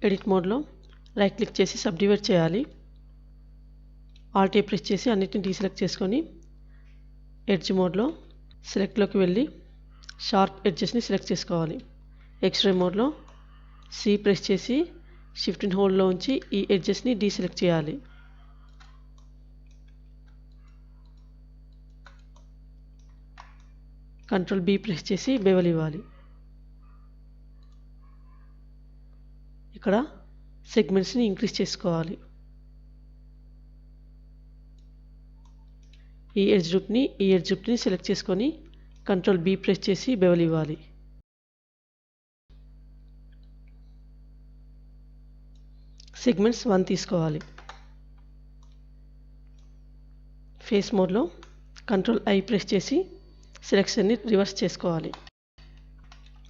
Edit మోడ్లో right click చేసి subdivide చేయాలి. ఆల్ట్ ఏ ప్రెస్ చేసి అన్నిటిని డీసెలెక్ట్ చేసుకొని ఎడ్జ్ మోడ్లో సెలెక్ట్లోకి వెళ్ళి షార్ప్ ఎడ్జెస్ని సెలెక్ట్ చేసుకోవాలి. ఎక్స్ట్రే మోడ్లో సి ప్రెస్ చేసి షిఫ్ట్ అండ్ హోల్డ్లో ఉంచి ఈ ఎడ్జెస్ని డీసెలెక్ట్ చేయాలి. కంట్రోల్ బి ప్రెస్ చేసి బెవెల్ ఇవ్వాలి. ఇక్కడ సెగ్మెంట్స్ని ఇంక్రీజ్ చేసుకోవాలి. ఈ ఎడ్జ్ గ్రూప్ని సెలెక్ట్ చేసుకొని కంట్రోల్ బి ప్రెస్ చేసి బెవెల్ ఇవ్వాలి. సెగ్మెంట్స్ 1 తీసుకోవాలి. ఫేస్ మోడ్లో కంట్రోల్ ఐ ప్రెస్ చేసి సెలెక్షన్ని రివర్స్ చేసుకోవాలి.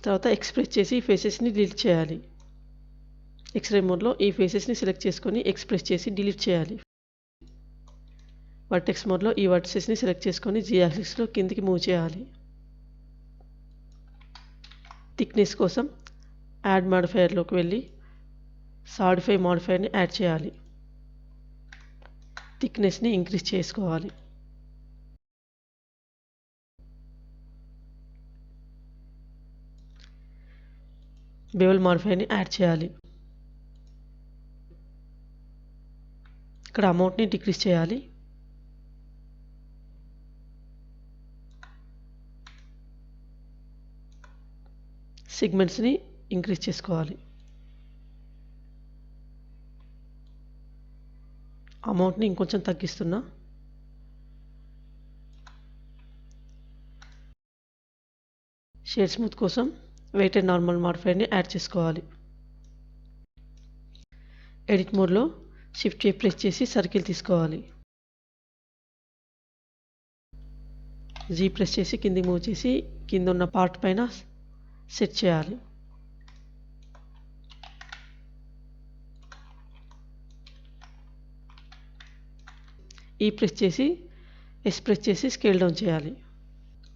తర్వాత ఎక్స్ ప్రెస్ చేసి ఫేసెస్ని డిలీట్ చేయాలి. ఎక్స్రే మోడ్లో ఈ ఫేసెస్ని సెలెక్ట్ చేసుకొని ఎక్స్ ప్రెస్ చేసి డిలీట్ చేయాలి. వర్టెక్స్ మోడ్లో ఈ వర్టిసెస్ని సెలెక్ట్ చేసుకొని జీ యాక్సిస్లో కిందికి మూవ్ చేయాలి. థిక్నెస్ కోసం యాడ్ మాడిఫైయర్లోకి వెళ్ళి సాలిడిఫై మాడిఫైయర్ని యాడ్ చేయాలి. థిక్నెస్ని ఇంక్రీజ్ చేసుకోవాలి. బెవెల్ మాడిఫైయర్ని యాడ్ చేయాలి. ఇక్కడ అమౌంట్ని డిక్రీజ్ చేయాలి. సెగ్మెంట్స్ని ఇంక్రీజ్ చేసుకోవాలి. అమౌంట్ని ఇంకొంచెం తగ్గిస్తున్నా. షేడ్ స్మూత్ కోసం వెయిట్ అండ్ నార్మల్ మాడిఫైయర్ని యాడ్ చేసుకోవాలి. ఎడిట్ మోడ్లో షిఫ్ట్ ఏ ప్రెస్ చేసి సర్కిల్ తీసుకోవాలి. జీ ప్రెస్ చేసి కిందికి మూవ్ చేసి కింద ఉన్న పార్ట్ పైన సెట్ చేయాలి. ఈ ప్రెస్ చేసి ఎస్ ప్రెస్ చేసి స్కేల్ డౌన్ చేయాలి.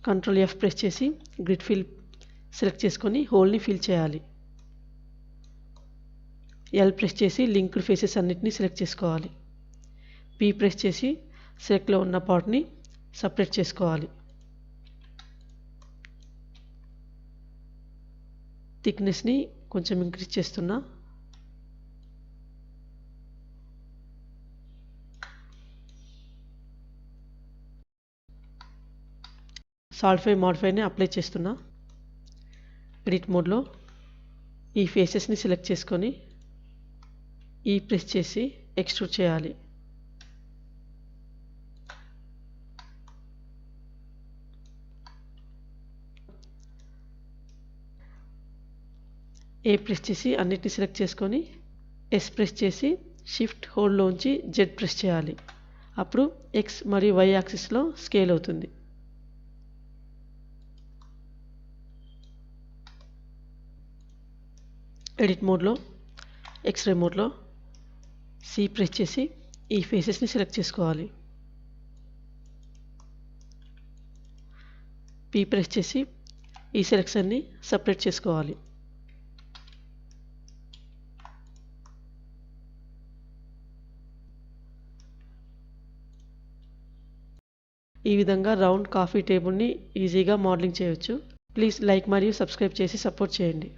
కంట్రోల్ ఎఫ్ ప్రెస్ చేసి గ్రిడ్ ఫిల్ సెలెక్ట్ చేసుకొని హోల్ని ఫిల్ చేయాలి. ఎల్ ప్రెస్ చేసి లింక్డ్ ఫేసెస్ అన్నిటిని సెలెక్ట్ చేసుకోవాలి. పి ప్రెస్ చేసి సెలెక్ట్లో ఉన్న పార్ట్ని సపరేట్ చేసుకోవాలి. థిక్నెస్ని కొంచెం ఇంక్రీజ్ చేస్తున్నా. సాలిడిఫై మాడిఫైర్ని అప్లై చేస్తున్నా. ఎడిట్ మోడ్లో ఈ ఫేసెస్ని సెలెక్ట్ చేసుకొని ఈ ప్రెస్ చేసి ఎక్స్ట్రూడ్ చేయాలి. ఏ ప్రెస్ చేసి అన్నిటిని సెలెక్ట్ చేసుకొని ఎస్ ప్రెస్ చేసి షిఫ్ట్ హోల్డ్లో ఉంచి జెడ్ ప్రెస్ చేయాలి. అప్పుడు ఎక్స్ మరియు వై యాక్సిస్లో స్కేల్ అవుతుంది. ఎడిట్ మోడ్లో ఎక్స్రే మోడ్లో సి ప్రెస్ చేసి ఈ ఫేసెస్ని సెలెక్ట్ చేసుకోవాలి. పి ప్రెస్ చేసి ఈ సెలెక్షన్ని సపరేట్ చేసుకోవాలి. ఈ విధంగా రౌండ్ కాఫీ టేబుల్ని ఈజీగా మోడలింగ్ చేయవచ్చు. ప్లీజ్ లైక్ మరియు సబ్స్క్రైబ్ చేసి సపోర్ట్ చేయండి.